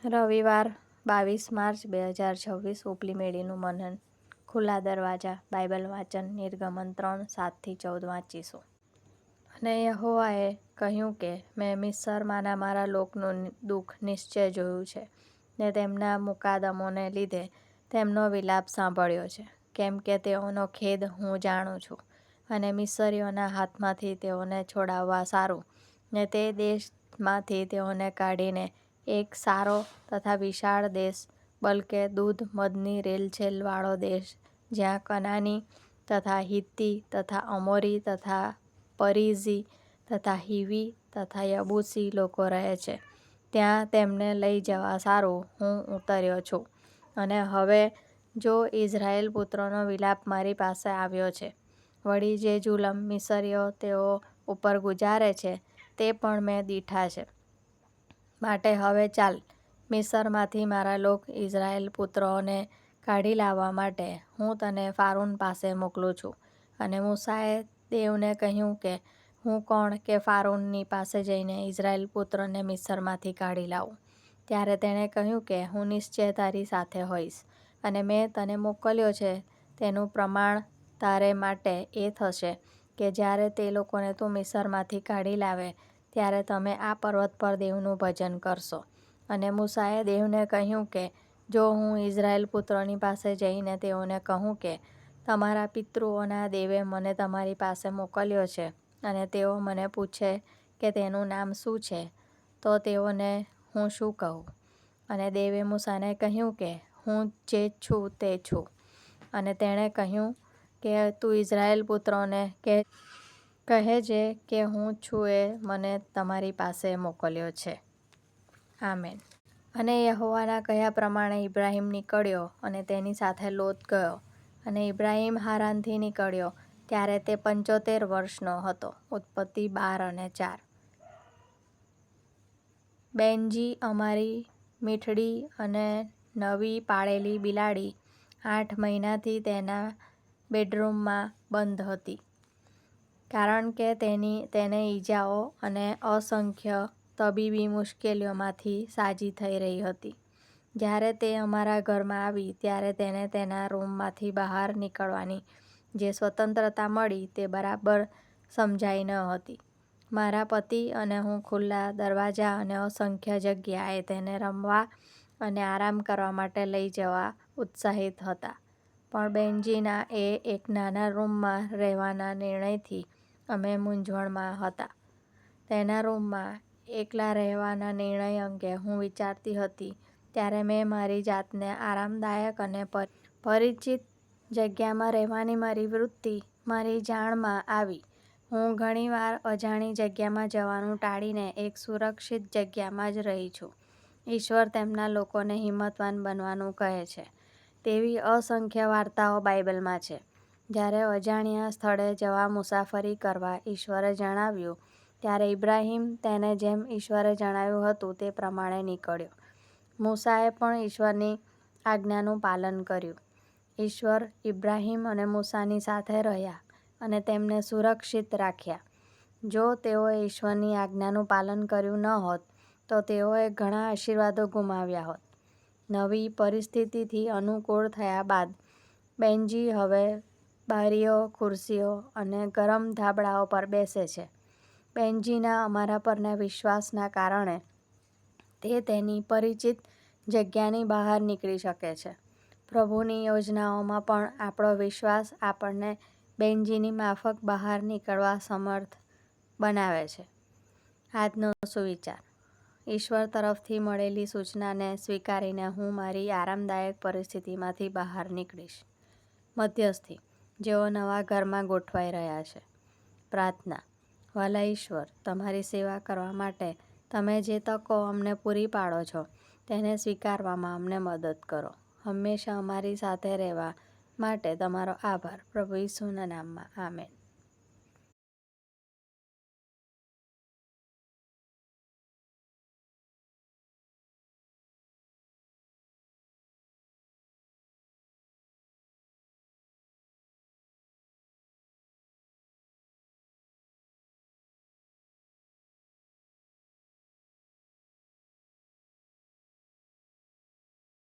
રવિવાર 22 માર્ચ 2026 ઉપલી મેળીનું મનન. ખુલ્લા દરવાજા. બાઇબલ વાંચન. નિર્ગમન 3:7-14 વાંચીશું. અને યહોવાએ કહ્યું કે મેં મિસ્રમાંના મારા લોકનું દુઃખ નિશ્ચય જોયું છે ને તેમના મુકાદમોને લીધે તેમનો વિલાપ સાંભળ્યો છે, કેમ કે તેઓનો ખેદ હું જાણું છું. અને મિસ્રીઓના હાથમાંથી તેઓને છોડાવવા સારું ને તે દેશમાંથી તેઓને કાઢીને એક સારો તથા વિશાળ દેશ, બલકે દૂધ મધની રેલછેલવાળો દેશ, જ્યાં કનાની તથા હિત્તી તથા અમોરી તથા પરિઝી તથા હિવી તથા યબૂસી લોકો રહે છે, ત્યાં તેમને લઈ જવા સારું હું ઉતર્યો છું. અને હવે જો ઇઝરાયેલ પુત્રોનો વિલાપ મારી પાસે આવ્યો છે, વળી જે જુલમ મિસ્રીઓ તેઓ ઉપર ગુજારે છે તે પણ મેં દીઠા છે. માટે હવે ચાલ, મિસ્રમાંથી મારા લોક ઇઝરાયેલ પુત્રોને કાઢી લાવવા માટે હું તને ફારૂન પાસે મોકલું છું. અને મૂસાએ દેવને કહ્યું કે હું કોણ કે ફારૂનની પાસે જઈને ઇઝરાયેલ પુત્રોને મિસ્રમાંથી કાઢી લાવું. ત્યારે તેણે કહ્યું કે હું નિશ્ચય તારી સાથે હોઈશ, અને મેં તને મોકલ્યો છે તેનું પ્રમાણ તારે માટે એ થશે કે જ્યારે તે લોકોને તું મિસ્રમાંથી કાઢી લાવે ત્યારે તમે આ પર્વત પર દેવનું ભજન કરશો. અને મૂસાએ દેવને કહ્યું કે જો હું ઇઝરાયેલ પુત્રોની પાસે જઈને તેઓને કહું કે તમારા પિતૃઓના દેવે મને તમારી પાસે મોકલ્યો છે, અને તેઓ મને પૂછે કે તેનું નામ શું છે, તો તેઓને હું શું કહું? અને દેવે મૂસાને કહ્યું કે હું જે છું તે છું. અને તેણે કહ્યું કે તું ઇઝરાયેલ પુત્રોને કહેજે કે હું છું એ મને તમારી પાસે મોકલ્યો છે. આમેન. અને યહોવાના કહ્યા પ્રમાણે ઇબ્રાહીમ નીકળ્યો અને તેની સાથે લોત ગયો. અને ઇબ્રાહીમ હારાનથી નીકળ્યો ત્યારે તે 75 વર્ષનો હતો. ઉત્પત્તિ 12:4. બેનજી અમારી મીઠડી અને નવી પાળેલી બિલાડી 8 મહિનાથી તેના બેડરૂમમાં બંધ હતી, કારણ કે તેને ઈજાઓ અને અસંખ્ય તબીબી મુશ્કેલીઓમાંથી સાજી થઈ રહી હતી. જ્યારે તે અમારા ઘરમાં આવી ત્યારે તેને તેના રૂમમાંથી બહાર નીકળવાની જે સ્વતંત્રતા મળી તે બરાબર સમજાઈ ન હતી. મારા પતિ અને હું ખુલ્લા દરવાજા અને અસંખ્ય જગ્યાએ તેને રમવા અને આરામ કરવા માટે લઈ જવા ઉત્સાહિત હતા. પણ બેનજીના એક નાના રૂમમાં રહેવાના નિર્ણયથી અમે મૂંઝવણમાં હતા. તેના રૂમમાં એકલા રહેવાના નિર્ણય અંગે હું વિચારતી હતી ત્યારે મેં મારી જાતને આરામદાયક અને પરિચિત જગ્યામાં રહેવાની મારી વૃત્તિ મારી જાણમાં આવી. હું ઘણીવાર અજાણી જગ્યામાં જવાનું ટાળીને એક સુરક્ષિત જગ્યામાં જ રહી છું. ઈશ્વર તેમના લોકોને હિંમતવાન બનવાનું કહે છે તેવી અસંખ્ય વાર્તાઓ બાઇબલમાં છે. જ્યારે અજાણ્યા સ્થળે જવા મુસાફરી કરવા ઈશ્વરે જણાવ્યું ત્યારે ઇબ્રાહીમ તેને જેમ ઈશ્વરે જણાવ્યું હતું તે પ્રમાણે નીકળ્યો. મૂસાએ પણ ઈશ્વરની આજ્ઞાનું પાલન કર્યું. ઈશ્વર ઇબ્રાહીમ અને મૂસાની સાથે રહ્યા અને તેમને સુરક્ષિત રાખ્યા. જો તેઓએ ઈશ્વરની આજ્ઞાનું પાલન કર્યું ન હોત તો તેઓએ ઘણા આશીર્વાદો ગુમાવ્યા હોત. નવી પરિસ્થિતિથી અનુકૂળ થયા બાદ બેનજી હવે બારીઓ, ખુરશીઓ અને ગરમ ધાબળાઓ પર બેસે છે. બેનજીના અમારા પરના વિશ્વાસના કારણે તે તેની પરિચિત જગ્યાની બહાર નીકળી શકે છે. પ્રભુની યોજનાઓમાં પણ આપણો વિશ્વાસ આપણને બેનજીની માફક બહાર નીકળવા સમર્થ બનાવે છે. આજનો સુવિચાર. ઈશ્વર તરફથી મળેલી સૂચનાને સ્વીકારીને હું મારી આરામદાયક પરિસ્થિતિમાંથી બહાર નીકળીશ. મધ્યસ્થી, જેઓ નવા ઘરમાં ગોઠવાઈ રહ્યા છે. પ્રાર્થના. વહાલા ઈશ્વર, તમારી સેવા કરવા માટે તમે જે તકો અમને પૂરી પાડો છો તેને સ્વીકારવામાં અમને મદદ કરો. હંમેશા અમારી સાથે રહેવા માટે તમારો આભાર. પ્રભુ ઈસુના નામમાં. આમેન.